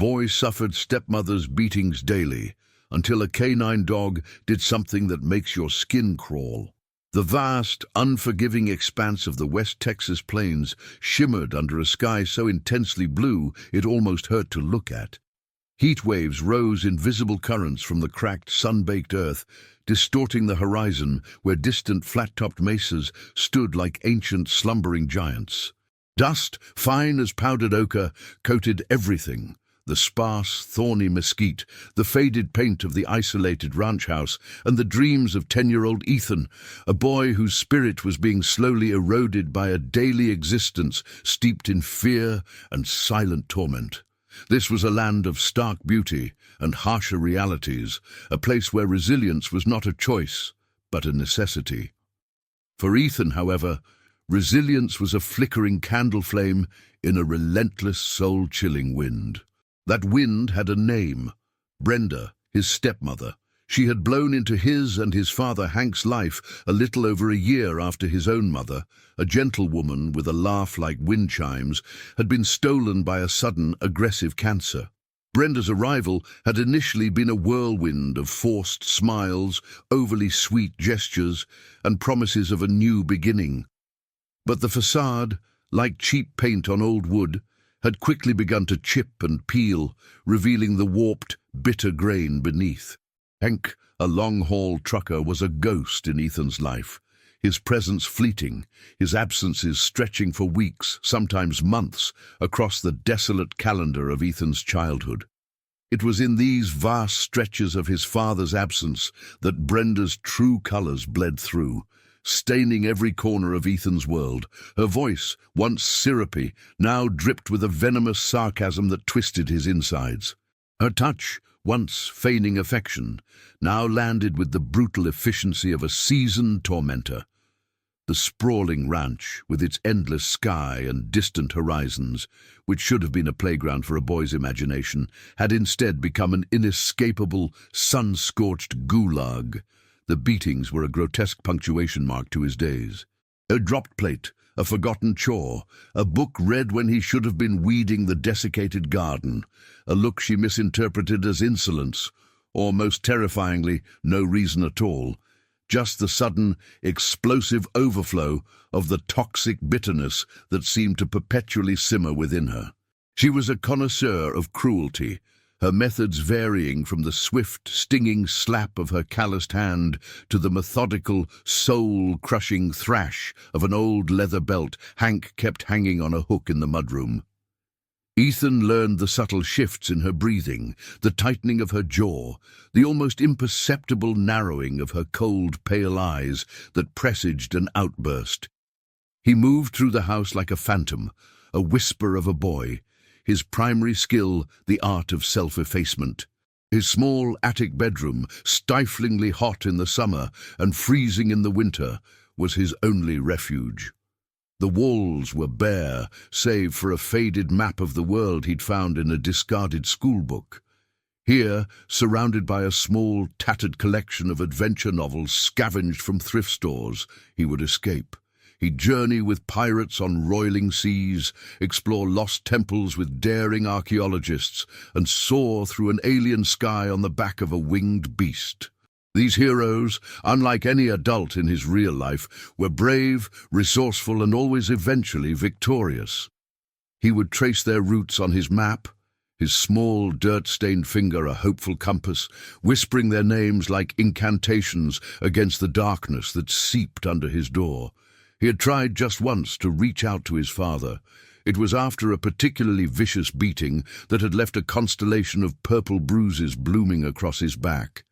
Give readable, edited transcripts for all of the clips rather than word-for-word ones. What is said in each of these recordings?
boy suffered stepmother's beatings daily, until a canine dog did something that makes your skin crawl. The vast, unforgiving expanse of the West Texas plains shimmered under a sky so intensely blue it almost hurt to look at. Heat waves rose in visible currents from the cracked, sun-baked earth, distorting the horizon where distant flat-topped mesas stood like ancient slumbering giants. Dust, fine as powdered ochre, coated everything: the sparse, thorny mesquite, the faded paint of the isolated ranch house, and the dreams of 10-year-old Ethan, a boy whose spirit was being slowly eroded by a daily existence steeped in fear and silent torment. This was a land of stark beauty and harsher realities, a place where resilience was not a choice, but a necessity. For Ethan, however, resilience was a flickering candle flame in a relentless, soul-chilling wind. That wind had a name: Brenda, his stepmother. She had blown into his and his father Hank's life a little over a year after his own mother, a gentlewoman with a laugh like wind chimes, had been stolen by a sudden, aggressive cancer. Brenda's arrival had initially been a whirlwind of forced smiles, overly sweet gestures, and promises of a new beginning. But the facade, like cheap paint on old wood, had quickly begun to chip and peel, revealing the warped, bitter grain beneath. Hank, a long-haul trucker, was a ghost in Ethan's life, his presence fleeting, his absences stretching for weeks, sometimes months, across the desolate calendar of Ethan's childhood. It was in these vast stretches of his father's absence that Brenda's true colors bled through, staining every corner of Ethan's world. Her voice, once syrupy, now dripped with a venomous sarcasm that twisted his insides. Her touch, once feigning affection, now landed with the brutal efficiency of a seasoned tormentor. The sprawling ranch, with its endless sky and distant horizons, which should have been a playground for a boy's imagination, had instead become an inescapable, sun-scorched gulag. The beatings were a grotesque punctuation mark to his days. A dropped plate, a forgotten chore, a book read when he should have been weeding the desiccated garden, a look she misinterpreted as insolence, or, most terrifyingly, no reason at all, just the sudden, explosive overflow of the toxic bitterness that seemed to perpetually simmer within her. She was a connoisseur of cruelty, her methods varying from the swift, stinging slap of her calloused hand to the methodical, soul-crushing thrash of an old leather belt Hank kept hanging on a hook in the mudroom. Ethan learned the subtle shifts in her breathing, the tightening of her jaw, the almost imperceptible narrowing of her cold, pale eyes that presaged an outburst. He moved through the house like a phantom, a whisper of a boy, his primary skill the art of self-effacement. His small attic bedroom, stiflingly hot in the summer and freezing in the winter, was his only refuge. The walls were bare, save for a faded map of the world he'd found in a discarded schoolbook. Here, surrounded by a small, tattered collection of adventure novels scavenged from thrift stores, he would escape. He'd journey with pirates on roiling seas, explore lost temples with daring archaeologists, and soar through an alien sky on the back of a winged beast. These heroes, unlike any adult in his real life, were brave, resourceful, and always eventually victorious. He would trace their routes on his map, his small, dirt-stained finger a hopeful compass, whispering their names like incantations against the darkness that seeped under his door. He had tried just once to reach out to his father. It was after a particularly vicious beating that had left a constellation of purple bruises blooming across his back.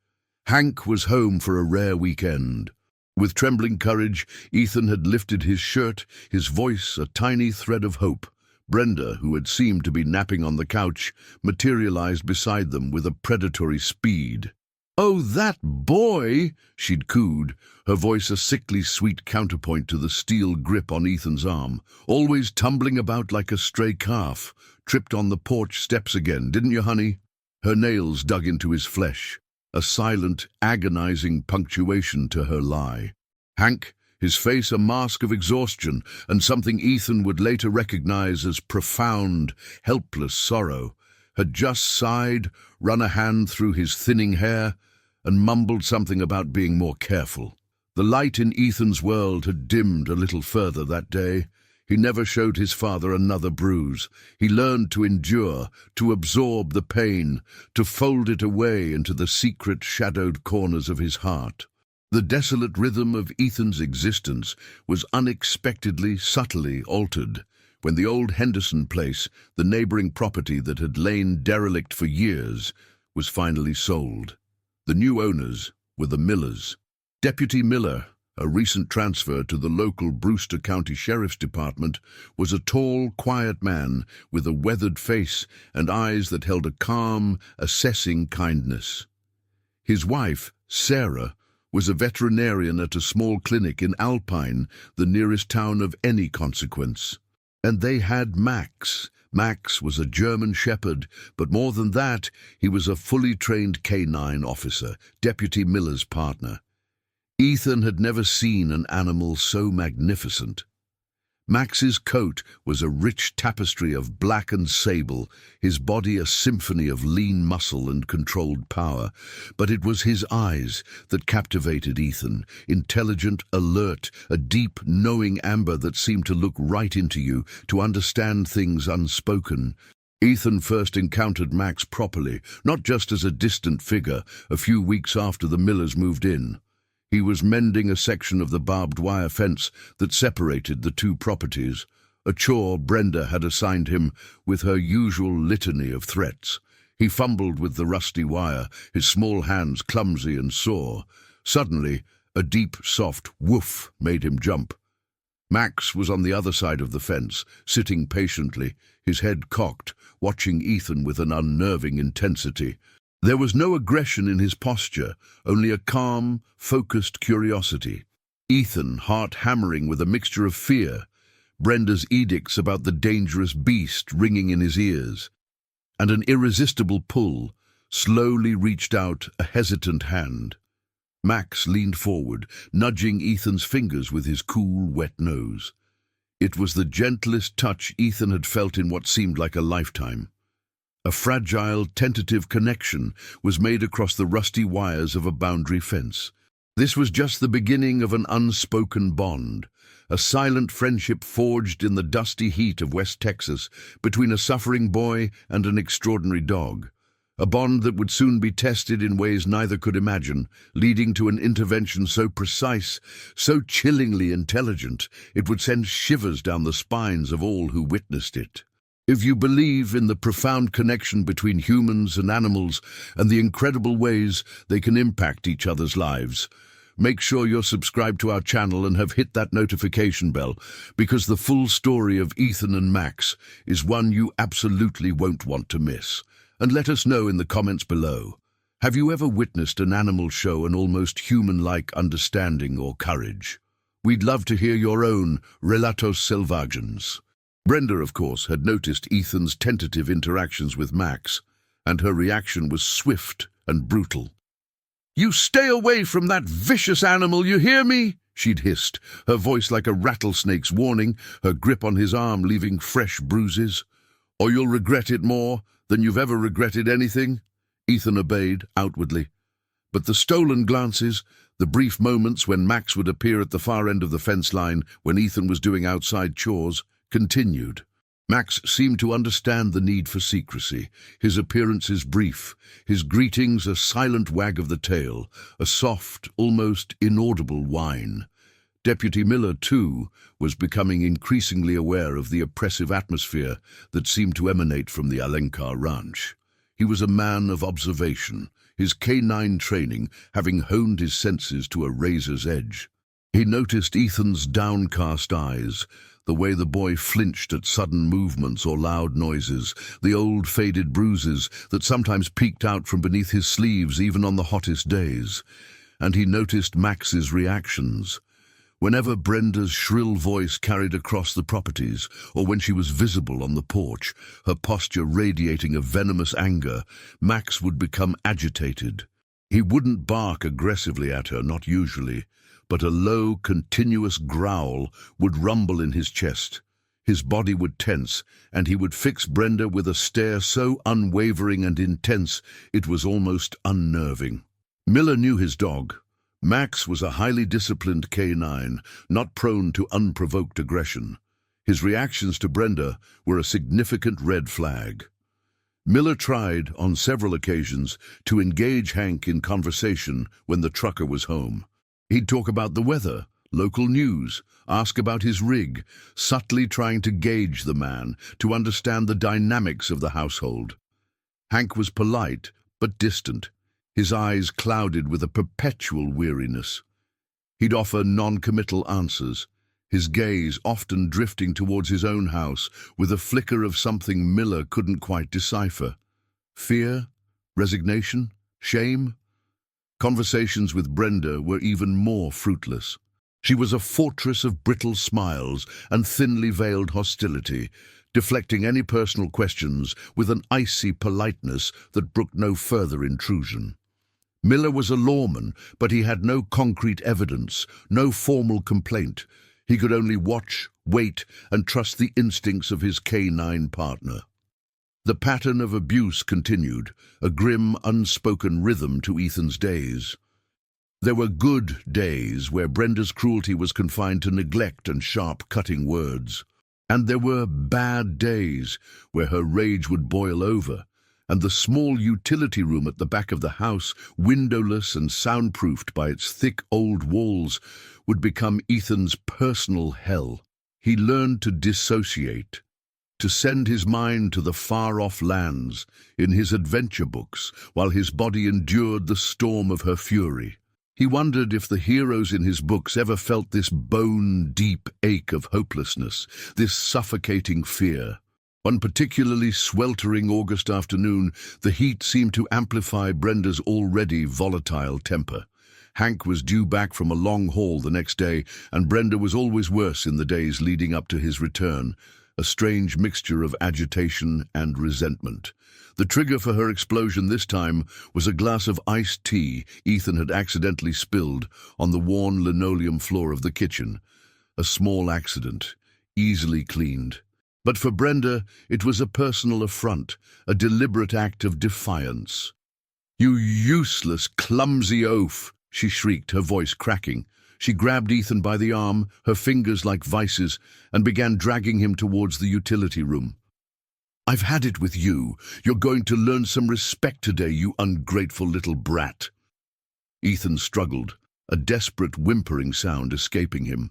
Hank was home for a rare weekend. With trembling courage, Ethan had lifted his shirt, his voice a tiny thread of hope. Brenda, who had seemed to be napping on the couch, materialized beside them with a predatory speed. "Oh, that boy!" she'd cooed, her voice a sickly sweet counterpoint to the steel grip on Ethan's arm. "Always tumbling about like a stray calf. Tripped on the porch steps again, didn't you, honey?" Her nails dug into his flesh, a silent, agonizing punctuation to her lie. Hank, his face a mask of exhaustion and something Ethan would later recognize as profound, helpless sorrow, had just sighed, run a hand through his thinning hair, and mumbled something about being more careful. The light in Ethan's world had dimmed a little further that day. He never showed his father another bruise. He learned to endure, to absorb the pain, to fold it away into the secret, shadowed corners of his heart. The desolate rhythm of Ethan's existence was unexpectedly, subtly altered when the old Henderson place, the neighboring property that had lain derelict for years, was finally sold. The new owners were the Millers. Deputy Miller, a recent transfer to the local Brewster County Sheriff's Department, was a tall, quiet man with a weathered face and eyes that held a calm, assessing kindness. His wife, Sarah, was a veterinarian at a small clinic in Alpine, the nearest town of any consequence. And they had Max. Max was a German shepherd, but more than that, he was a fully trained canine officer, Deputy Miller's partner. Ethan had never seen an animal so magnificent. Max's coat was a rich tapestry of black and sable, his body a symphony of lean muscle and controlled power. But it was his eyes that captivated Ethan, intelligent, alert, a deep, knowing amber that seemed to look right into you, to understand things unspoken. Ethan first encountered Max properly, not just as a distant figure, a few weeks after the Millers moved in. He was mending a section of the barbed wire fence that separated the two properties, a chore Brenda had assigned him with her usual litany of threats. He fumbled with the rusty wire, his small hands clumsy and sore. Suddenly, a deep, soft woof made him jump. Max was on the other side of the fence, sitting patiently, his head cocked, watching Ethan with an unnerving intensity. There was no aggression in his posture, only a calm, focused curiosity. Ethan, heart hammering with a mixture of fear, Brenda's edicts about the dangerous beast ringing in his ears, and an irresistible pull, slowly reached out a hesitant hand. Max leaned forward, nudging Ethan's fingers with his cool, wet nose. It was the gentlest touch Ethan had felt in what seemed like a lifetime. A fragile, tentative connection was made across the rusty wires of a boundary fence. This was just the beginning of an unspoken bond, a silent friendship forged in the dusty heat of West Texas between a suffering boy and an extraordinary dog. A bond that would soon be tested in ways neither could imagine, leading to an intervention so precise, so chillingly intelligent, it would send shivers down the spines of all who witnessed it. If you believe in the profound connection between humans and animals and the incredible ways they can impact each other's lives, make sure you're subscribed to our channel and have hit that notification bell, because the full story of Ethan and Max is one you absolutely won't want to miss. And let us know in the comments below. Have you ever witnessed an animal show an almost human-like understanding or courage? We'd love to hear your own relatos selvagens. Brenda, of course, had noticed Ethan's tentative interactions with Max, and her reaction was swift and brutal. "You stay away from that vicious animal, you hear me?" she'd hissed, her voice like a rattlesnake's warning, her grip on his arm leaving fresh bruises. "Or you'll regret it more than you've ever regretted anything." Ethan obeyed, outwardly. But the stolen glances, the brief moments when Max would appear at the far end of the fence line when Ethan was doing outside chores, continued. Max seemed to understand the need for secrecy, his appearances brief, his greetings a silent wag of the tail, a soft, almost inaudible whine. Deputy Miller, too, was becoming increasingly aware of the oppressive atmosphere that seemed to emanate from the Alencar ranch. He was a man of observation, his canine training having honed his senses to a razor's edge. He noticed Ethan's downcast eyes, the way the boy flinched at sudden movements or loud noises, the old faded bruises that sometimes peeked out from beneath his sleeves even on the hottest days. And he noticed Max's reactions. Whenever Brenda's shrill voice carried across the properties, or when she was visible on the porch, her posture radiating a venomous anger, Max would become agitated. He wouldn't bark aggressively at her, not usually, but a low, continuous growl would rumble in his chest. His body would tense, and he would fix Brenda with a stare so unwavering and intense it was almost unnerving. Miller knew his dog. Max was a highly disciplined canine, not prone to unprovoked aggression. His reactions to Brenda were a significant red flag. Miller tried, on several occasions, to engage Hank in conversation when the trucker was home. He'd talk about the weather, local news, ask about his rig, subtly trying to gauge the man, to understand the dynamics of the household. Hank was polite, but distant, his eyes clouded with a perpetual weariness. He'd offer non-committal answers, his gaze often drifting towards his own house with a flicker of something Miller couldn't quite decipher. Fear? Resignation? Shame? Conversations with Brenda were even more fruitless. She was a fortress of brittle smiles and thinly veiled hostility, deflecting any personal questions with an icy politeness that brooked no further intrusion. Miller was a lawman, but he had no concrete evidence, no formal complaint. He could only watch, wait, and trust the instincts of his canine partner. The pattern of abuse continued, a grim, unspoken rhythm to Ethan's days. There were good days where Brenda's cruelty was confined to neglect and sharp, cutting words. And there were bad days where her rage would boil over, and the small utility room at the back of the house, windowless and soundproofed by its thick old walls, would become Ethan's personal hell. He learned to dissociate, to send his mind to the far-off lands in his adventure books, while his body endured the storm of her fury. He wondered if the heroes in his books ever felt this bone-deep ache of hopelessness, this suffocating fear. One particularly sweltering August afternoon, the heat seemed to amplify Brenda's already volatile temper. Hank was due back from a long haul the next day, and Brenda was always worse in the days leading up to his return, a strange mixture of agitation and resentment. The trigger for her explosion this time was a glass of iced tea Ethan had accidentally spilled on the worn linoleum floor of the kitchen. A small accident, easily cleaned. But for Brenda, it was a personal affront, a deliberate act of defiance. "You useless, clumsy oaf!" she shrieked, her voice cracking. She grabbed Ethan by the arm, her fingers like vices, and began dragging him towards the utility room. "I've had it with you. You're going to learn some respect today, you ungrateful little brat." Ethan struggled, a desperate whimpering sound escaping him.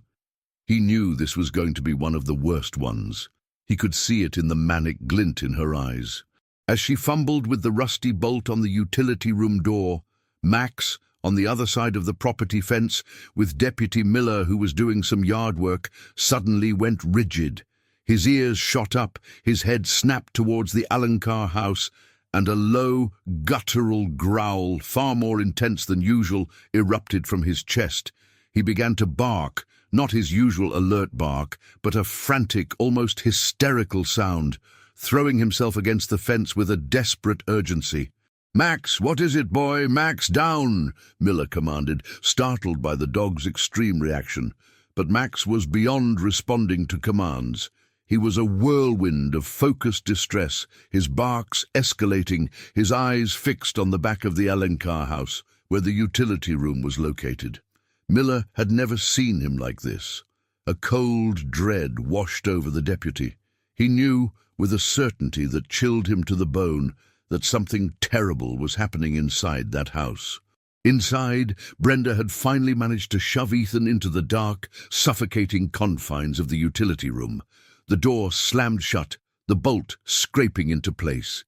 He knew this was going to be one of the worst ones. He could see it in the manic glint in her eyes. As she fumbled with the rusty bolt on the utility room door, Max, on the other side of the property fence, with Deputy Miller, who was doing some yard work, suddenly went rigid. His ears shot up, his head snapped towards the Alencar house, and a low, guttural growl, far more intense than usual, erupted from his chest. He began to bark, not his usual alert bark, but a frantic, almost hysterical sound, throwing himself against the fence with a desperate urgency. "Max, what is it, boy? Max, down!" Miller commanded, startled by the dog's extreme reaction. But Max was beyond responding to commands. He was a whirlwind of focused distress, his barks escalating, his eyes fixed on the back of the Alencar house, where the utility room was located. Miller had never seen him like this. A cold dread washed over the deputy. He knew, with a certainty that chilled him to the bone, that something terrible was happening inside that house. Inside, Brenda had finally managed to shove Ethan into the dark, suffocating confines of the utility room. The door slammed shut, the bolt scraping into place.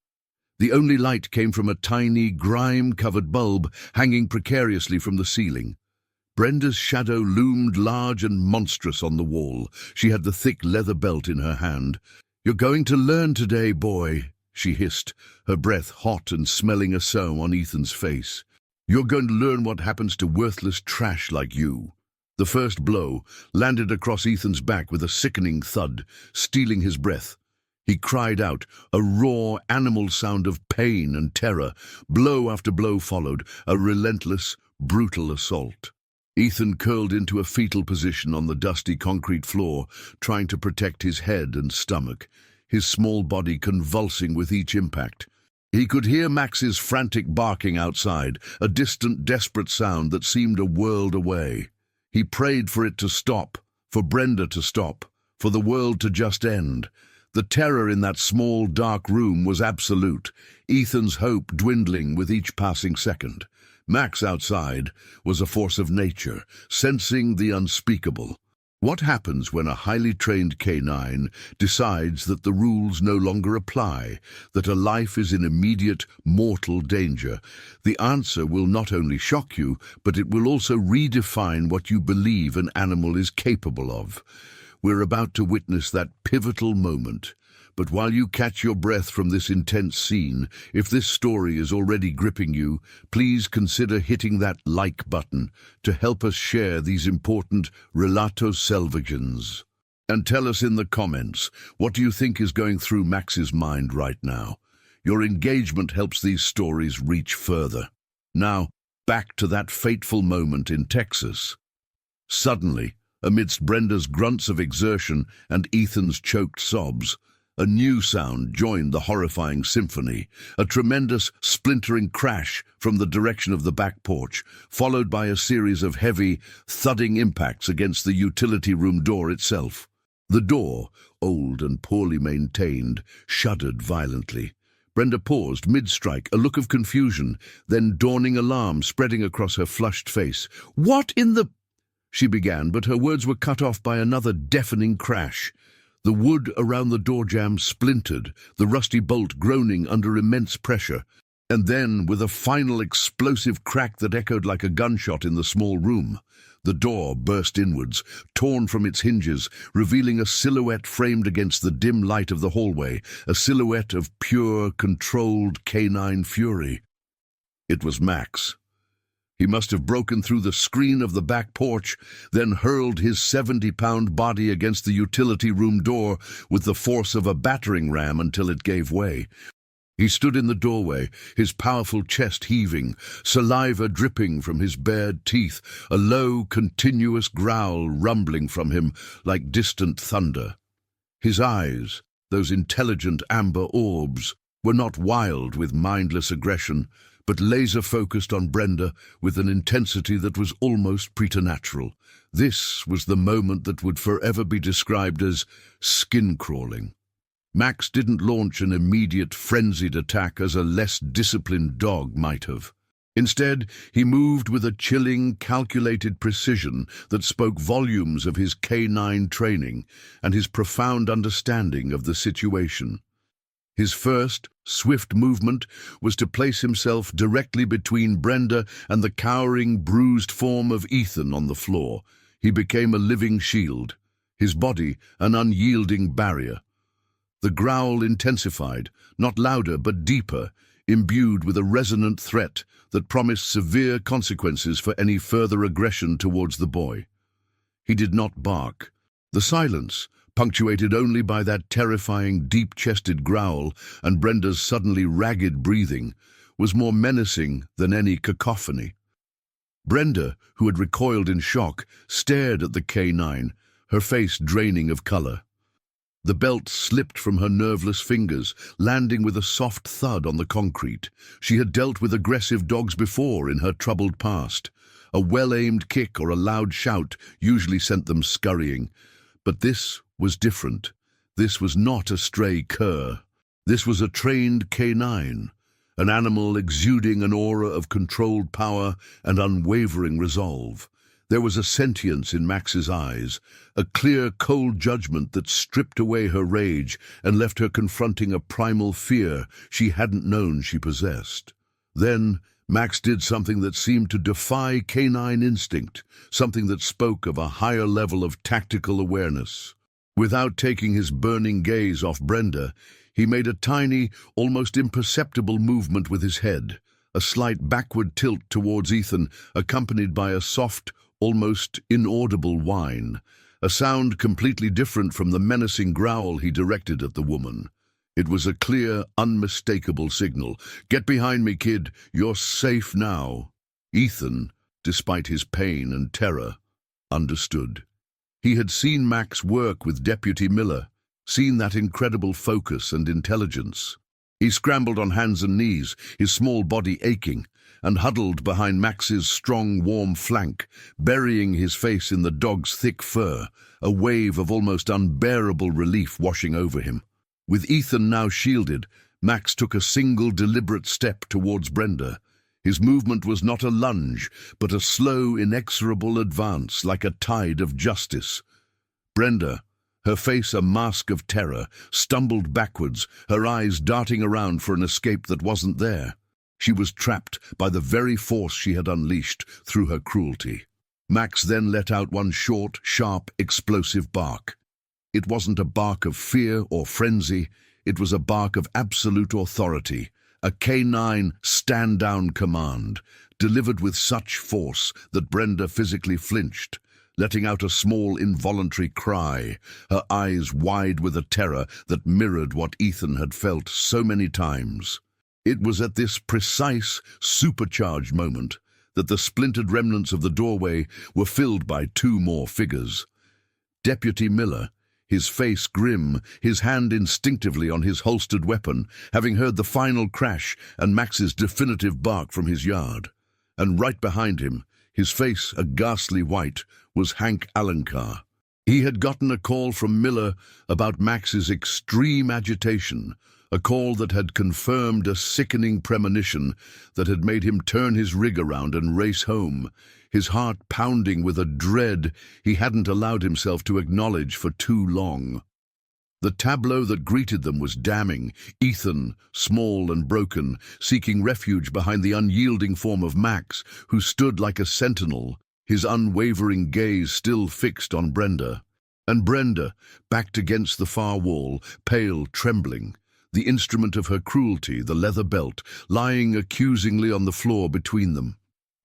The only light came from a tiny, grime-covered bulb hanging precariously from the ceiling. Brenda's shadow loomed large and monstrous on the wall. She had the thick leather belt in her hand. "You're going to learn today, boy," she hissed, her breath hot and smelling a sow on Ethan's face. "You're going to learn what happens to worthless trash like you." The first blow landed across Ethan's back with a sickening thud, stealing his breath. He cried out, a raw, animal sound of pain and terror. Blow after blow followed, a relentless, brutal assault. Ethan curled into a fetal position on the dusty concrete floor, trying to protect his head and stomach, his small body convulsing with each impact. He could hear Max's frantic barking outside, a distant, desperate sound that seemed a world away. He prayed for it to stop, for Brenda to stop, for the world to just end. The terror in that small, dark room was absolute, Ethan's hope dwindling with each passing second. Max outside was a force of nature, sensing the unspeakable. What happens when a highly trained canine decides that the rules no longer apply, that a life is in immediate, mortal danger? The answer will not only shock you, but it will also redefine what you believe an animal is capable of. We're about to witness that pivotal moment. But while you catch your breath from this intense scene, if this story is already gripping you, please consider hitting that like button to help us share these important Relatos Salvagens. And tell us in the comments, what do you think is going through Max's mind right now? Your engagement helps these stories reach further. Now, back to that fateful moment in Texas. Suddenly, amidst Brenda's grunts of exertion and Ethan's choked sobs, a new sound joined the horrifying symphony, a tremendous splintering crash from the direction of the back porch, followed by a series of heavy, thudding impacts against the utility room door itself. The door, old and poorly maintained, shuddered violently. Brenda paused mid-strike, a look of confusion, then dawning alarm spreading across her flushed face. "What in the—" she began, but her words were cut off by another deafening crash. The wood around the door jamb splintered, the rusty bolt groaning under immense pressure. And then, with a final explosive crack that echoed like a gunshot in the small room, the door burst inwards, torn from its hinges, revealing a silhouette framed against the dim light of the hallway, a silhouette of pure, controlled canine fury. It was Max. He must have broken through the screen of the back porch, then hurled his 70-pound body against the utility room door with the force of a battering ram until it gave way. He stood in the doorway, his powerful chest heaving, saliva dripping from his bared teeth, a low, continuous growl rumbling from him like distant thunder. His eyes, those intelligent amber orbs, were not wild with mindless aggression, but laser-focused on Brenda with an intensity that was almost preternatural. This was the moment that would forever be described as skin-crawling. Max didn't launch an immediate, frenzied attack as a less disciplined dog might have. Instead, he moved with a chilling, calculated precision that spoke volumes of his canine training and his profound understanding of the situation. His first, swift movement was to place himself directly between Brenda and the cowering, bruised form of Ethan on the floor. He became a living shield, his body an unyielding barrier. The growl intensified, not louder but deeper, imbued with a resonant threat that promised severe consequences for any further aggression towards the boy. He did not bark. The silence, punctuated only by that terrifying, deep-chested growl and Brenda's suddenly ragged breathing, was more menacing than any cacophony. Brenda, who had recoiled in shock, stared at the canine, her face draining of color. The belt slipped from her nerveless fingers, landing with a soft thud on the concrete. She had dealt with aggressive dogs before in her troubled past. A well-aimed kick or a loud shout usually sent them scurrying. But this was different. This was not a stray cur. This was a trained canine, an animal exuding an aura of controlled power and unwavering resolve. There was a sentience in Max's eyes, a clear, cold judgment that stripped away her rage and left her confronting a primal fear she hadn't known she possessed. Then, Max did something that seemed to defy canine instinct, something that spoke of a higher level of tactical awareness. Without taking his burning gaze off Brenda, he made a tiny, almost imperceptible movement with his head, a slight backward tilt towards Ethan, accompanied by a soft, almost inaudible whine, a sound completely different from the menacing growl he directed at the woman. It was a clear, unmistakable signal. "Get behind me, kid. You're safe now." Ethan, despite his pain and terror, understood. He had seen Max work with Deputy Miller, seen that incredible focus and intelligence. He scrambled on hands and knees, his small body aching, and huddled behind Max's strong, warm flank, burying his face in the dog's thick fur, a wave of almost unbearable relief washing over him. With Ethan now shielded, Max took a single deliberate step towards Brenda. His movement was not a lunge, but a slow, inexorable advance, like a tide of justice. Brenda, her face a mask of terror, stumbled backwards, her eyes darting around for an escape that wasn't there. She was trapped by the very force she had unleashed through her cruelty. Max then let out one short, sharp, explosive bark. It wasn't a bark of fear or frenzy, it was a bark of absolute authority, a canine stand-down command, delivered with such force that Brenda physically flinched, letting out a small involuntary cry, her eyes wide with a terror that mirrored what Ethan had felt so many times. It was at this precise, supercharged moment that the splintered remnants of the doorway were filled by two more figures. Deputy Miller, his face grim, his hand instinctively on his holstered weapon, having heard the final crash and Max's definitive bark from his yard. And right behind him, his face a ghastly white, was Hank Alencar. He had gotten a call from Miller about Max's extreme agitation, a call that had confirmed a sickening premonition that had made him turn his rig around and race home, his heart pounding with a dread he hadn't allowed himself to acknowledge for too long. The tableau that greeted them was damning. Ethan, small and broken, seeking refuge behind the unyielding form of Max, who stood like a sentinel, his unwavering gaze still fixed on Brenda. And Brenda, backed against the far wall, pale, trembling, the instrument of her cruelty, the leather belt, lying accusingly on the floor between them.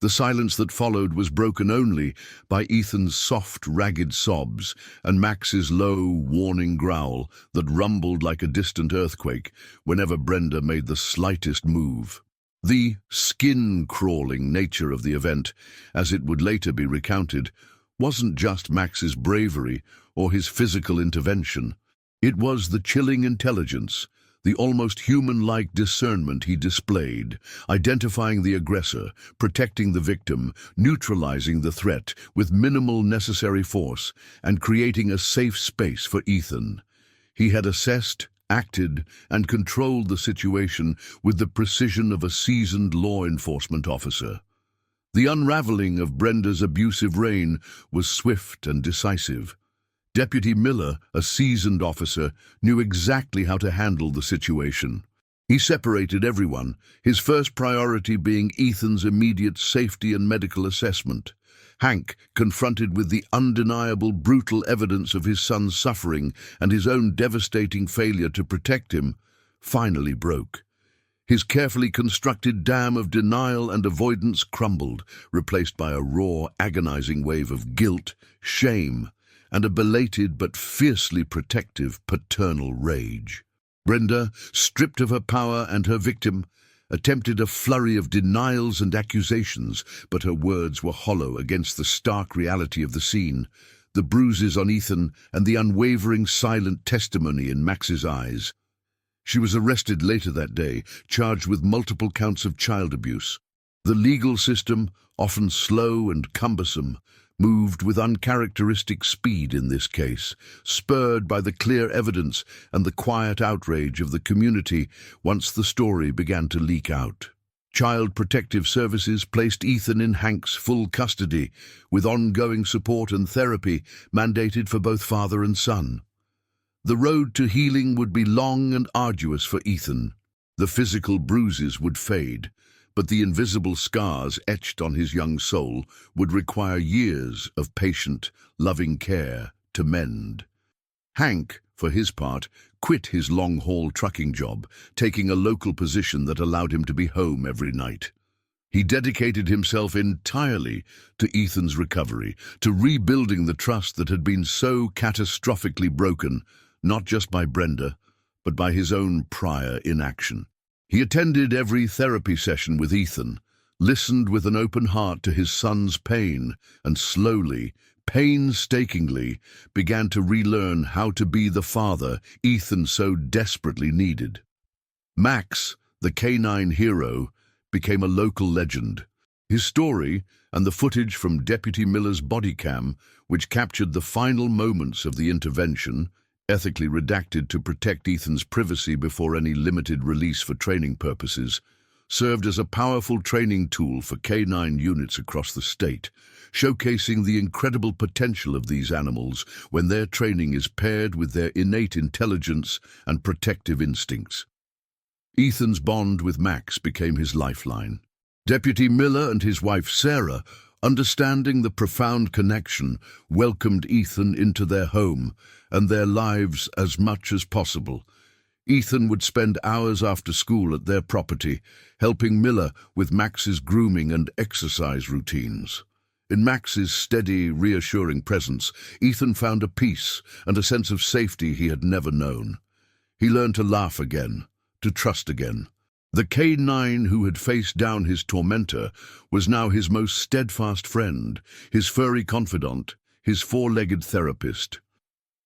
The silence that followed was broken only by Ethan's soft, ragged sobs and Max's low, warning growl that rumbled like a distant earthquake whenever Brenda made the slightest move. The skin-crawling nature of the event, as it would later be recounted, wasn't just Max's bravery or his physical intervention. It was the chilling intelligence, the almost human-like discernment he displayed, identifying the aggressor, protecting the victim, neutralizing the threat with minimal necessary force, and creating a safe space for Ethan. He had assessed, acted, and controlled the situation with the precision of a seasoned law enforcement officer. The unraveling of Brenda's abusive reign was swift and decisive. Deputy Miller, a seasoned officer, knew exactly how to handle the situation. He separated everyone, his first priority being Ethan's immediate safety and medical assessment. Hank, confronted with the undeniable brutal evidence of his son's suffering and his own devastating failure to protect him, finally broke. His carefully constructed dam of denial and avoidance crumbled, replaced by a raw, agonizing wave of guilt, shame, and a belated but fiercely protective paternal rage. Brenda, stripped of her power and her victim, attempted a flurry of denials and accusations, but her words were hollow against the stark reality of the scene, the bruises on Ethan and the unwavering silent testimony in Max's eyes. She was arrested later that day, charged with multiple counts of child abuse. The legal system, often slow and cumbersome, moved with uncharacteristic speed in this case, spurred by the clear evidence and the quiet outrage of the community once the story began to leak out. Child Protective Services placed Ethan in Hank's full custody, with ongoing support and therapy mandated for both father and son. The road to healing would be long and arduous for Ethan. The physical bruises would fade, but the invisible scars etched on his young soul would require years of patient, loving care to mend. Hank, for his part, quit his long-haul trucking job, taking a local position that allowed him to be home every night. He dedicated himself entirely to Ethan's recovery, to rebuilding the trust that had been so catastrophically broken, not just by Brenda, but by his own prior inaction. He attended every therapy session with Ethan, listened with an open heart to his son's pain, and slowly, painstakingly, began to relearn how to be the father Ethan so desperately needed. Max, the canine hero, became a local legend. His story, and the footage from Deputy Miller's body cam, which captured the final moments of the intervention, ethically redacted to protect Ethan's privacy before any limited release for training purposes, served as a powerful training tool for canine units across the state, showcasing the incredible potential of these animals when their training is paired with their innate intelligence and protective instincts. Ethan's bond with Max became his lifeline. Deputy Miller and his wife Sarah, understanding the profound connection, welcomed Ethan into their home and their lives as much as possible. Ethan would spend hours after school at their property, helping Miller with Max's grooming and exercise routines. In Max's steady, reassuring presence, Ethan found a peace and a sense of safety he had never known. He learned to laugh again, to trust again. The canine who had faced down his tormentor was now his most steadfast friend, his furry confidant, his four-legged therapist.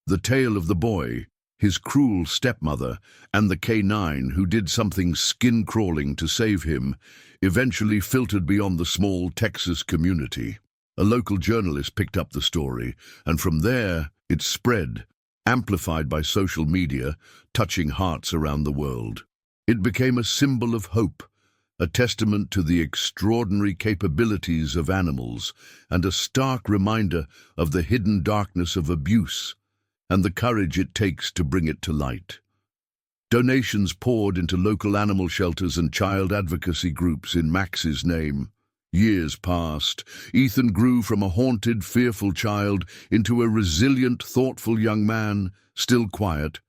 The tale of the boy, his cruel stepmother, and the canine who did something skin-crawling to save him, eventually filtered beyond the small Texas community. A local journalist picked up the story, and from there it spread, amplified by social media, touching hearts around the world. It became a symbol of hope, a testament to the extraordinary capabilities of animals, and a stark reminder of the hidden darkness of abuse and the courage it takes to bring it to light. Donations poured into local animal shelters and child advocacy groups in Max's name. Years passed. Ethan grew from a haunted, fearful child into a resilient, thoughtful young man, still quiet,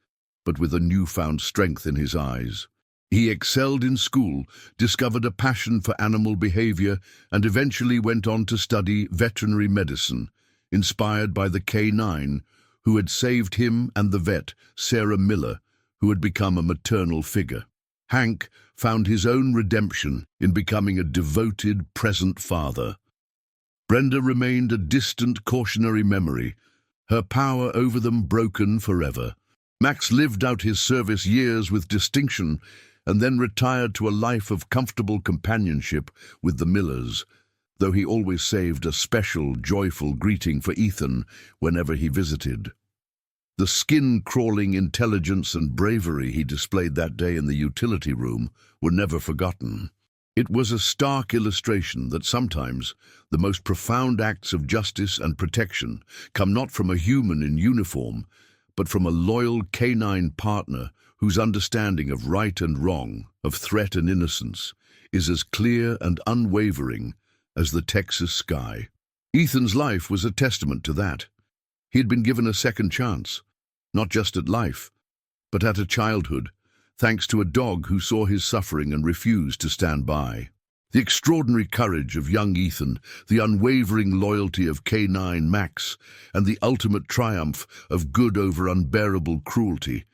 but with a newfound strength in his eyes. He excelled in school, discovered a passion for animal behavior, and eventually went on to study veterinary medicine, inspired by the canine who had saved him and the vet, Sarah Miller, who had become a maternal figure. Hank found his own redemption in becoming a devoted, present father. Brenda remained a distant, cautionary memory, her power over them broken forever. Max lived out his service years with distinction, and then retired to a life of comfortable companionship with the Millers, though he always saved a special, joyful greeting for Ethan whenever he visited. The skin-crawling intelligence and bravery he displayed that day in the utility room were never forgotten. It was a stark illustration that sometimes the most profound acts of justice and protection come not from a human in uniform, but from a loyal canine partner whose understanding of right and wrong, of threat and innocence, is as clear and unwavering as the Texas sky. Ethan's life was a testament to that. He had been given a second chance, not just at life, but at a childhood, thanks to a dog who saw his suffering and refused to stand by. The extraordinary courage of young Ethan, the unwavering loyalty of canine Max, and the ultimate triumph of good over unbearable cruelty.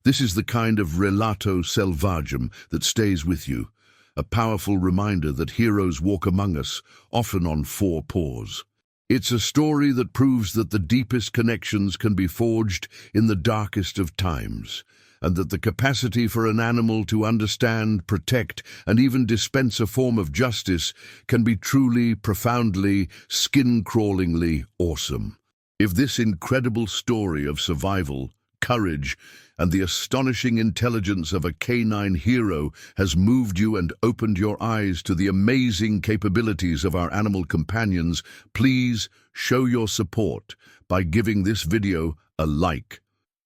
This is the kind of relato selvagem that stays with you, a powerful reminder that heroes walk among us, often on four paws. It's a story that proves that the deepest connections can be forged in the darkest of times, and that the capacity for an animal to understand, protect, and even dispense a form of justice can be truly, profoundly, skin-crawlingly awesome. If this incredible story of survival, courage, and the astonishing intelligence of a canine hero has moved you and opened your eyes to the amazing capabilities of our animal companions, please show your support by giving this video a like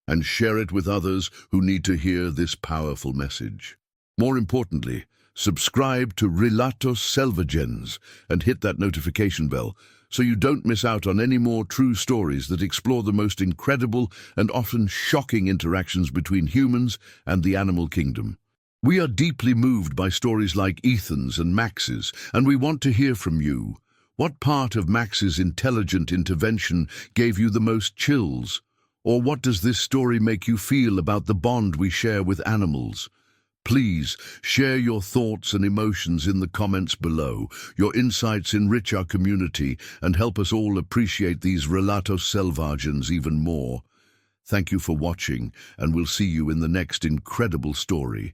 and share it with others who need to hear this powerful message. More importantly, subscribe to Relatos Selvagens and hit that notification bell so you don't miss out on any more true stories that explore the most incredible and often shocking interactions between humans and the animal kingdom. We are deeply moved by stories like Ethan's and Max's, and we want to hear from you. What part of Max's intelligent intervention gave you the most chills? Or what does this story make you feel about the bond we share with animals? Please share your thoughts and emotions in the comments below. Your insights enrich our community and help us all appreciate these relatos selvagens even more. Thank you for watching, and we'll see you in the next incredible story.